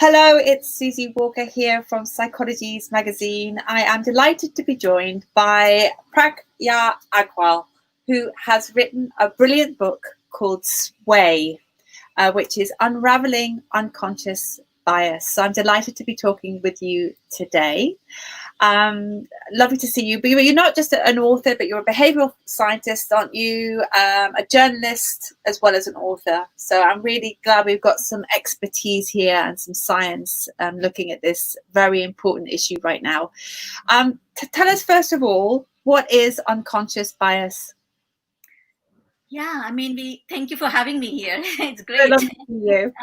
Hello, it's Susie Walker here from Psychologies magazine. I am delighted to be joined by Pragya Agarwal, who has written a brilliant book called Sway, which is Unravelling Unconscious Bias. So I'm delighted to be talking with you today. Lovely to see you. But you're not just an author, but you're a behavioural scientist, aren't you? A journalist as well as an author. So I'm really glad we've got some expertise here and some science looking at this very important issue right now. Tell us, first of all, what is unconscious bias? Yeah, I mean, thank you for having me here. It's Very great. lovely to see you.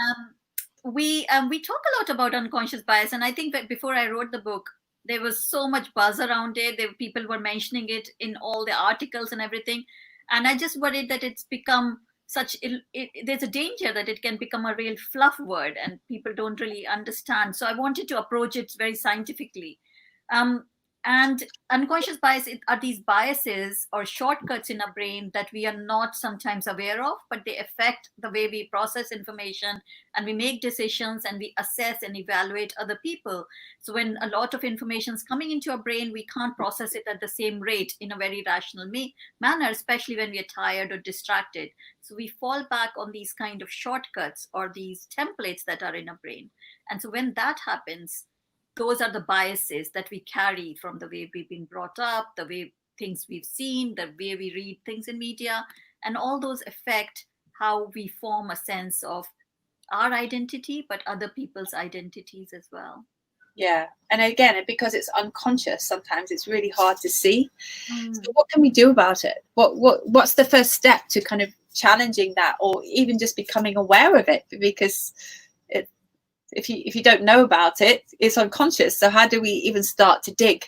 We talk a lot about unconscious bias, and I think that before I wrote the book, there was so much buzz around it. People were mentioning it in all the articles and everything, and I just worried that it's become there's a danger that it can become a real fluff word, and people don't really understand. So I wanted to approach it very scientifically. Um, and unconscious bias are these biases or shortcuts in our brain that we are not sometimes aware of, but they affect the way we process information and we make decisions and we assess and evaluate other people. So when a lot of information is coming into our brain, we can't process it at the same rate in a very rational manner, especially when we are tired or distracted. So we fall back on these kind of shortcuts or these templates that are in our brain. And so when that happens, those are the biases that we carry from the way we've been brought up, the way things we've seen, the way we read things in media, and all those affect how we form a sense of our identity, but other people's identities as well. Yeah, and again, because it's unconscious, sometimes it's really hard to see. Mm. So what can we do about it? What's the first step to kind of challenging that, or even just becoming aware of it? Because if you don't know about it, it's unconscious. So how do we even start to dig?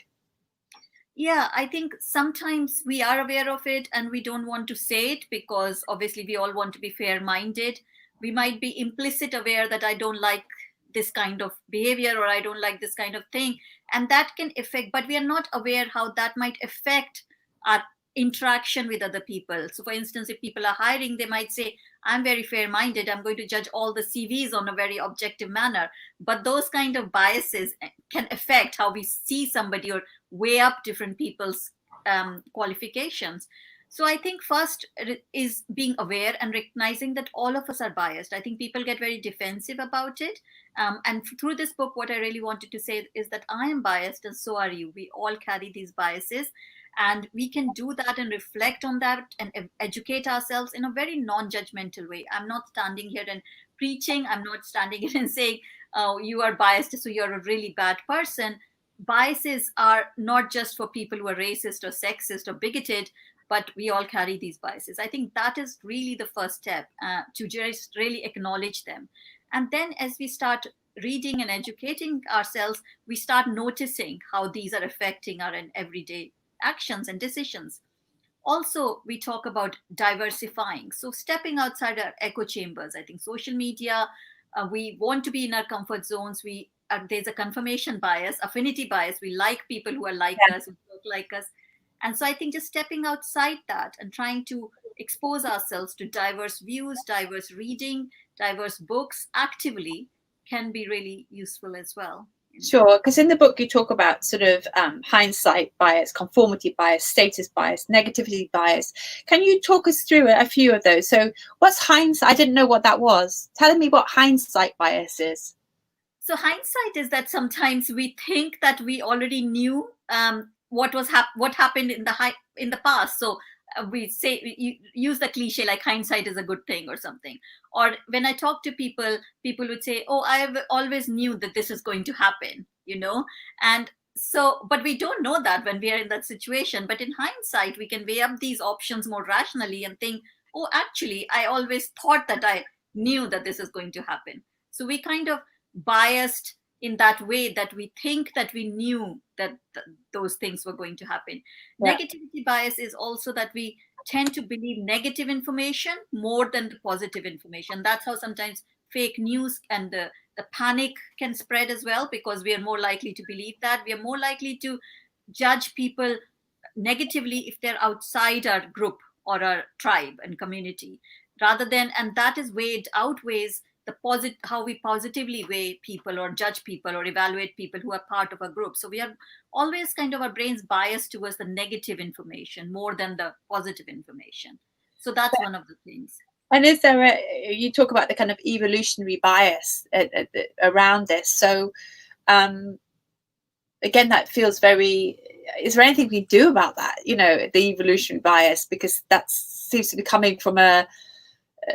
Yeah, I think sometimes we are aware of it and we don't want to say it because obviously we all want to be fair minded. We might be implicit aware that I don't like this kind of behavior or I don't like this kind of thing. And that can affect, but we are not aware how that might affect our interaction with other people. So, for instance, if people are hiring, they might say, I'm very fair minded. I'm going to judge all the CVs on a very objective manner. But those kind of biases can affect how we see somebody or weigh up different people's qualifications. So I think first is being aware and recognizing that all of us are biased. I think people get very defensive about it. And through this book, what I really wanted to say is that I am biased and so are you. We all carry these biases. And we can do that and reflect on that and educate ourselves in a very non-judgmental way. I'm not standing here and preaching. I'm not standing here and saying, oh, you are biased, so you're a really bad person. Biases are not just for people who are racist or sexist or bigoted, but we all carry these biases. I think that is really the first step, to just really acknowledge them. And then as we start reading and educating ourselves, we start noticing how these are affecting our everyday actions and decisions. Also, we talk about diversifying. So, stepping outside our echo chambers. I think social media, we want to be in our comfort zones. There's a confirmation bias, affinity bias. We like people who are like us, who look like us. And so I think just stepping outside that and trying to expose ourselves to diverse views, diverse reading, diverse books actively can be really useful as well. Sure, because in the book you talk about sort of hindsight bias, conformity bias, status bias, negativity bias. Can you talk us through a few of those? So what's hindsight? I didn't know what that was. Tell me what hindsight bias is. So hindsight is that sometimes we think that we already knew what happened in the past. So we say you use the cliche like hindsight is a good thing or something. Or when I talk to people, people would say, "Oh, I have always knew that this is going to happen," and so, but we don't know that when we are in that situation. But in hindsight, we can weigh up these options more rationally and think, "Oh, actually, I always thought that I knew that this is going to happen." So we kind of biased in that way that we think that we knew that those things were going to happen. Yeah. Negativity bias is also that we tend to believe negative information more than the positive information. That's how sometimes fake news and the panic can spread as well, because we are more likely to believe that. We are more likely to judge people negatively if they're outside our group or our tribe and community, rather than, and that is outweighs how we positively weigh people or judge people or evaluate people who are part of a group. So we are always kind of, our brain's biased towards the negative information more than the positive information. So that's one of the things. And is there you talk about the kind of evolutionary bias around this. So again, that feels very, is there anything we do about that? The evolutionary bias, because that seems to be coming from a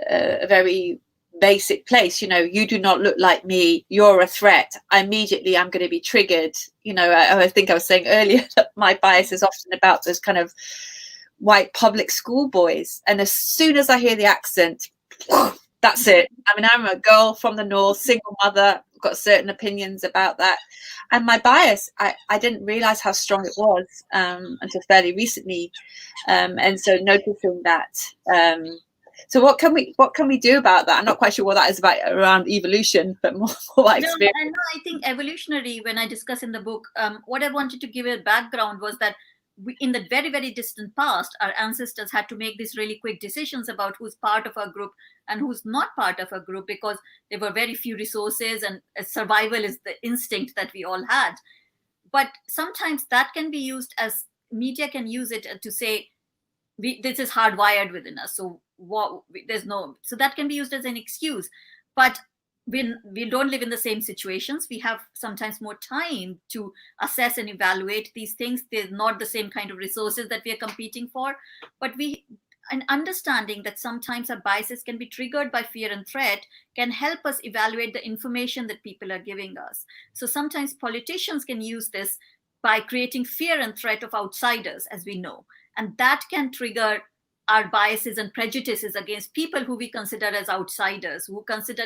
very basic place. You do not look like me, you're a threat, I'm going to be triggered. I think I was saying earlier that my bias is often about those kind of white public school boys, and as soon as I hear the accent, that's it. I mean, I'm a girl from the north, single mother, got certain opinions about that, and my bias, I didn't realize how strong it was until fairly recently, and so noticing that. So what can we do about that? I'm not quite sure what that is about around evolution, but more experience. No, I think evolutionary, when I discuss in the book, what I wanted to give a background was that in the very, very distant past, our ancestors had to make these really quick decisions about who's part of our group and who's not part of our group, because there were very few resources, and survival is the instinct that we all had. But sometimes that can be used as, media can use it to say, this is hardwired within us. So so that can be used as an excuse. But we don't live in the same situations. We have sometimes more time to assess and evaluate these things. There's not the same kind of resources that we are competing for. But an understanding that sometimes our biases can be triggered by fear and threat can help us evaluate the information that people are giving us. So sometimes politicians can use this by creating fear and threat of outsiders, as we know. And that can trigger our biases and prejudices against people who we consider as outsiders, who consider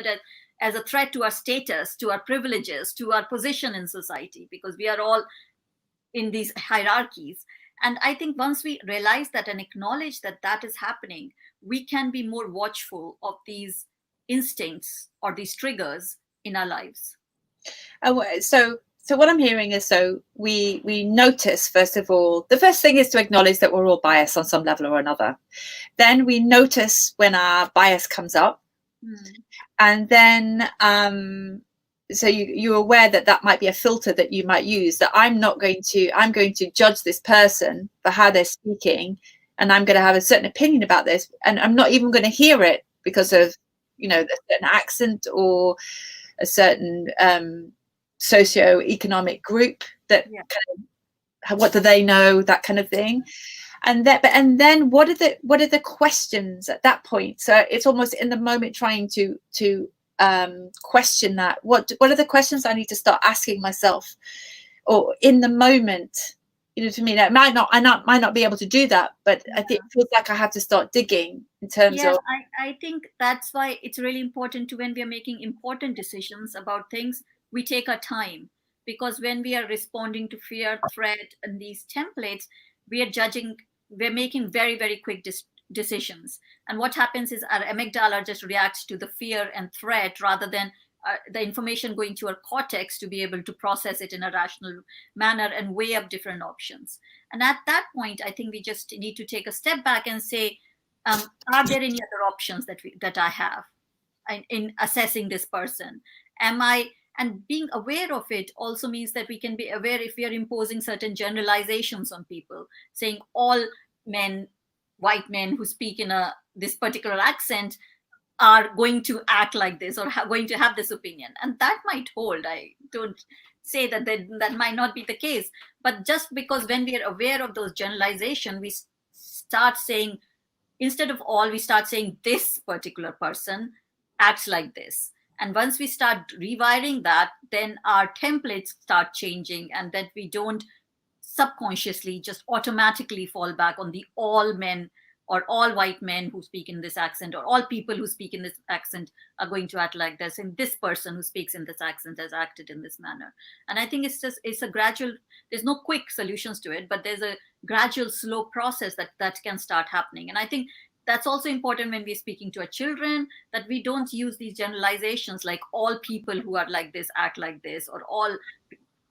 as a threat to our status, to our privileges, to our position in society, because we are all in these hierarchies. And I think once we realize that and acknowledge that that is happening, we can be more watchful of these instincts or these triggers in our lives. So what I'm hearing is, so we notice, first of all, the first thing is to acknowledge that we're all biased on some level or another. Then we notice when our bias comes up. And then so you're aware that might be a filter that you might use, that I'm going to judge this person for how they're speaking, and I'm going to have a certain opinion about this, and I'm not even going to hear it because of a certain accent or a certain socio-economic group that kind of, what do they know, that kind of thing. And then what are the questions at that point? So it's almost in the moment trying to question that. What are the questions I need to start asking myself, or in the moment? To me, I might not be able to do that, but I think it feels like I have to start digging in terms of. I think that's why it's really important to, when we are making important decisions about things, we take our time, because when we are responding to fear, threat, and these templates, we're making very, very quick decisions. And what happens is our amygdala just reacts to the fear and threat rather than the information going to our cortex to be able to process it in a rational manner and weigh up different options. And at that point, I think we just need to take a step back and say, are there any other options that I have in assessing this person? And being aware of it also means that we can be aware if we are imposing certain generalizations on people, saying all white men who speak in this particular accent are going to act like this or going to have this opinion. And that might hold. I don't say that might not be the case. But just because when we are aware of those generalizations, we start saying, instead of all, we start saying this particular person acts like this. And once we start rewiring that, then our templates start changing, and that we don't subconsciously just automatically fall back on the all men or all white men who speak in this accent, or all people who speak in this accent are going to act like this, and this person who speaks in this accent has acted in this manner. And I think it's a gradual, there's no quick solutions to it, but there's a gradual, slow process that can start happening. And I think that's also important when we're speaking to our children, that we don't use these generalizations like all people who are like this act like this, or all.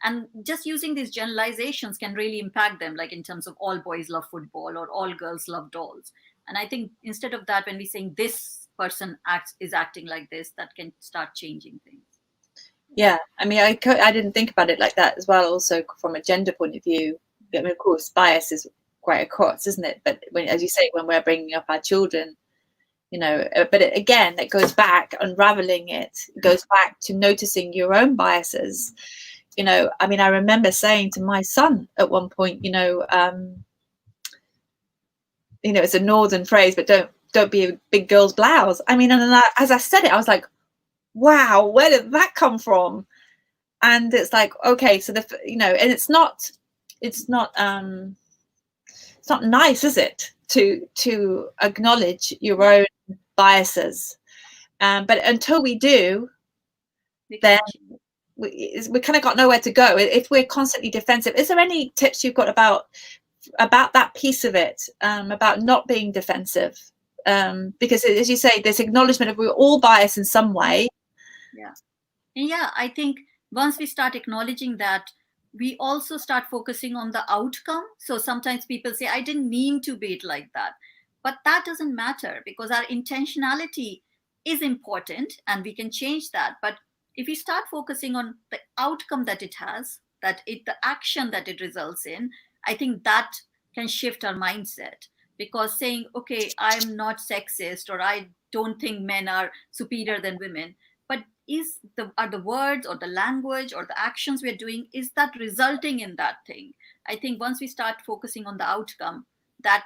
And just using these generalizations can really impact them, like in terms of all boys love football or all girls love dolls. And I think instead of that, when we're saying this person is acting like this, that can start changing things. Yeah, I mean, I didn't think about it like that as well. Also, from a gender point of view, I mean, of course, bias is quite across, isn't it? But when, as you say, when we're bringing up our children, you know, but again, it goes back, unraveling it goes back to noticing your own biases. You know, I mean, I remember saying to my son at one point, you know, it's a northern phrase, but don't be a big girl's blouse. I mean, and as I said it, I was like, wow, where did that come from? And it's like, okay, so and it's not nice, is it, to acknowledge your own biases? But until we do, then we kind of got nowhere to go. If we're constantly defensive, is there any tips you've got about that piece of it, about not being defensive? Because, as you say, this acknowledgement of we're all biased in some way. Yeah, I think once we start acknowledging that, we also start focusing on the outcome. So sometimes people say, I didn't mean to be it like that. But that doesn't matter, because our intentionality is important and we can change that. But if we start focusing on the outcome that it has, the action that it results in, I think that can shift our mindset. Because saying, okay, I'm not sexist, or I don't think men are superior than women, but are the words or the language or the actions we're doing, is that resulting in that thing? I think once we start focusing on the outcome, that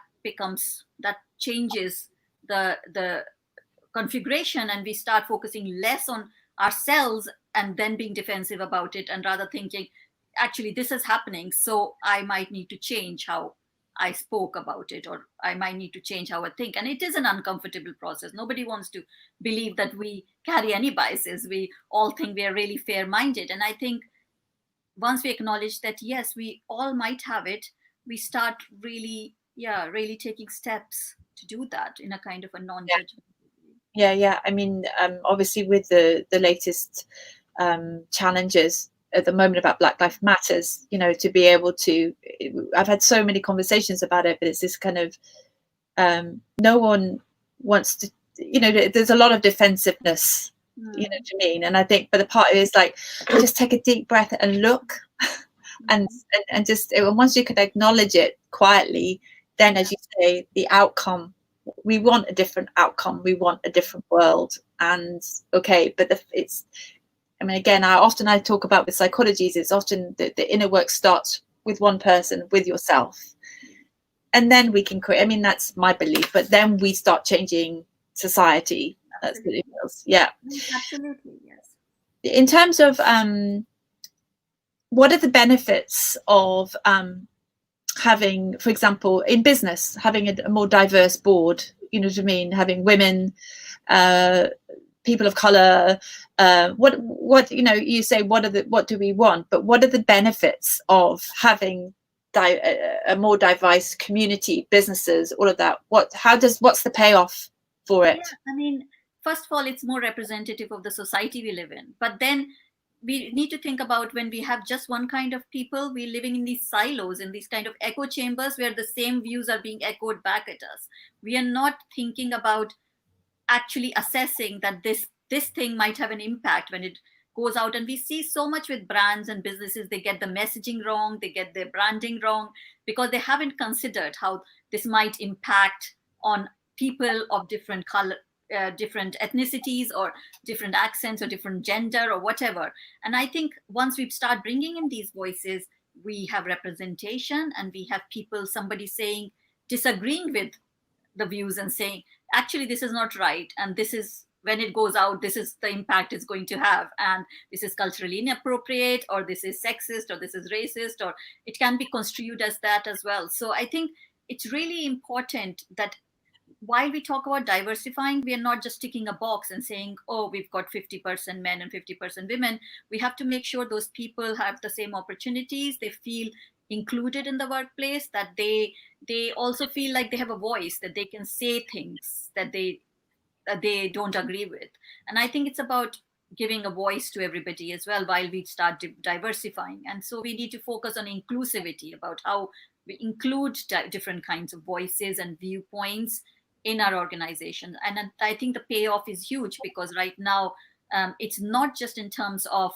changes the configuration, and we start focusing less on ourselves and then being defensive about it, and rather thinking, actually this is happening, so I might need to change how I spoke about it, or I might need to change how I think. And it is an uncomfortable process. Nobody wants to believe that we carry any biases. We all think we are really fair-minded. And I think once we acknowledge that, yes, we all might have it, we start really taking steps to do that in a kind of a non-judgmental way. Yeah. I mean, obviously with the latest challenges at the moment about Black Lives Matters, to be able to, I've had so many conversations about it, but it's this kind of, no one wants to, there's a lot of defensiveness, you know what I mean? And I think, but the part is like, just take a deep breath and look, and once you can acknowledge it quietly, then, as you say, the outcome, we want a different outcome, we want a different world. And okay, but I mean, again, I talk about with psychologies, it's often the inner work starts with one person, with yourself. And then we can create, I mean, that's my belief, but then we start changing society. That's what it feels. Yeah. Absolutely, yes. In terms of what are the benefits of having, for example, in business, having a more diverse board, you know what I mean? Having women, people of color, what you say, what do we want, but what are the benefits of having a more diverse community, businesses, all of that? What's the payoff for it? Yeah, I mean, first of all, it's more representative of the society we live in. But then we need to think about, when we have just one kind of people, we're living in these silos, in these kind of echo chambers where the same views are being echoed back at us. We are not thinking about actually assessing that this thing might have an impact when it goes out. And we see so much with brands and businesses, they get the messaging wrong, they get their branding wrong, because they haven't considered how this might impact on people of different color, different ethnicities, or different accents, or different gender, or whatever. And I think once we start bringing in these voices, we have representation, and we have somebody saying, disagreeing with the views and saying, actually this is not right, and this is, when it goes out, this is the impact it's going to have, and this is culturally inappropriate, or this is sexist, or this is racist, or it can be construed as that as well. So I think it's really important that while we talk about diversifying, we are not just ticking a box and saying, oh, we've got 50% men and 50% women. We have to make sure those people have the same opportunities, they feel included in the workplace, that they also feel like they have a voice, that they can say things that they don't agree with. And I think it's about giving a voice to everybody as well while we start diversifying. And so we need to focus on inclusivity, about how we include different kinds of voices and viewpoints in our organization. And I think the payoff is huge, because right now it's not just in terms of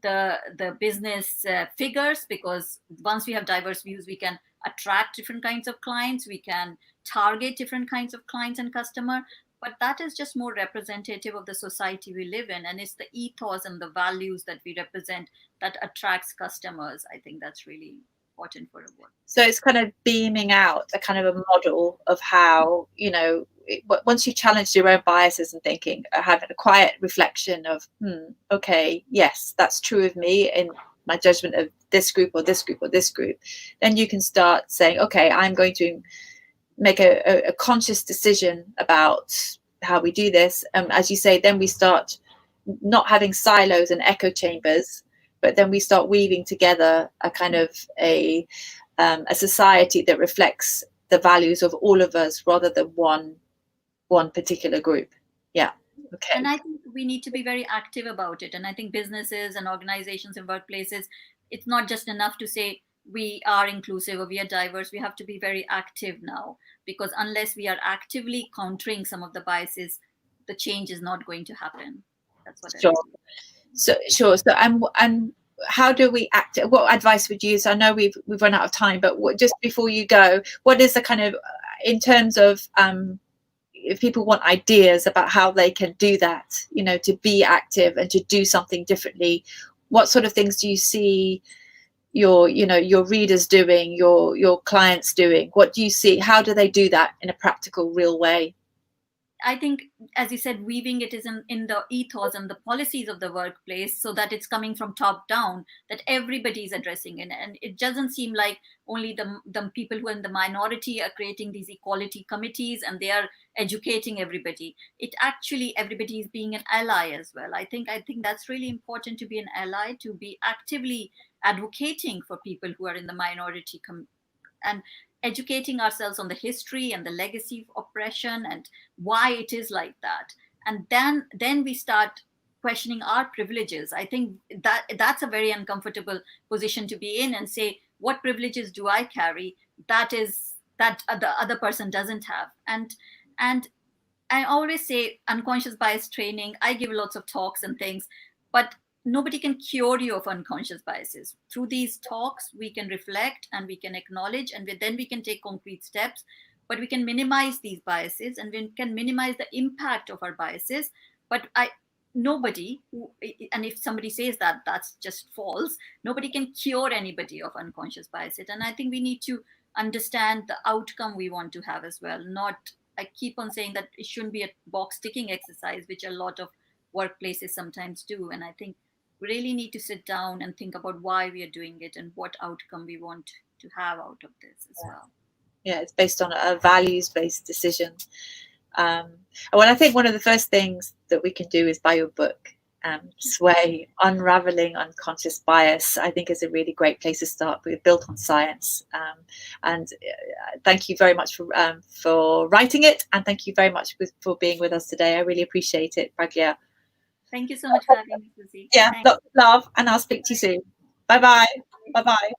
the business figures, because once we have diverse views, we can attract different kinds of clients, we can target different kinds of clients and customer, but that is just more representative of the society we live in, and it's the ethos and the values that we represent that attracts customers. I think that's really important for a work. So it's kind of beaming out a kind of a model of how, once you challenge your own biases and thinking, having a quiet reflection of, okay, yes, that's true of me in my judgment of this group or this group or this group, then you can start saying, okay, I'm going to make a conscious decision about how we do this. As you say, then we start not having silos and echo chambers, but then we start weaving together a kind of a society that reflects the values of all of us rather than one particular group. Yeah. Okay. And I think we need to be very active about it. And I think businesses and organizations and workplaces, it's not just enough to say we are inclusive or we are diverse. We have to be very active now, because unless we are actively countering some of the biases, the change is not going to happen. That's what Sure. So and how do we act? What advice would you use? I know we've run out of time, but just before you go, what is the kind of, in terms of if people want ideas about how they can do that, to be active and to do something differently, what sort of things do you see your readers doing, your clients doing? What do you see? How do they do that in a practical, real way? I think, as you said, weaving it is in the ethos and the policies of the workplace, so that it's coming from top down, that everybody is addressing it. And it doesn't seem like only the people who are in the minority are creating these equality committees and they are educating everybody. It actually, everybody is being an ally as well. I think that's really important, to be an ally, to be actively advocating for people who are in the minority and educating ourselves on the history and the legacy of oppression and why it is like that. And then we start questioning our privileges. I think that's a very uncomfortable position to be in, and say, what privileges do I carry that the other person doesn't have? And I always say, unconscious bias training, I give lots of talks and things, but nobody can cure you of unconscious biases. Through these talks, we can reflect and we can acknowledge, and then we can take concrete steps, but we can minimize these biases and we can minimize the impact of our biases. But nobody, and if somebody says that, that's just false. Nobody can cure anybody of unconscious biases. And I think we need to understand the outcome we want to have as well. I keep on saying that it shouldn't be a box ticking exercise, which a lot of workplaces sometimes do. And I think we really need to sit down and think about why we are doing it and what outcome we want to have out of this as well. Yeah, it's based on a values-based decision. Well, I think one of the first things that we can do is buy your book, Sway, Unravelling Unconscious Bias. I think is a really great place to start. We're built on science. And thank you very much for writing it, and thank you very much for being with us today. I really appreciate it, Pragya. Thank you so much for having me, Susie. Yeah, lots of love, and I'll speak to you soon. Bye-bye. Bye-bye.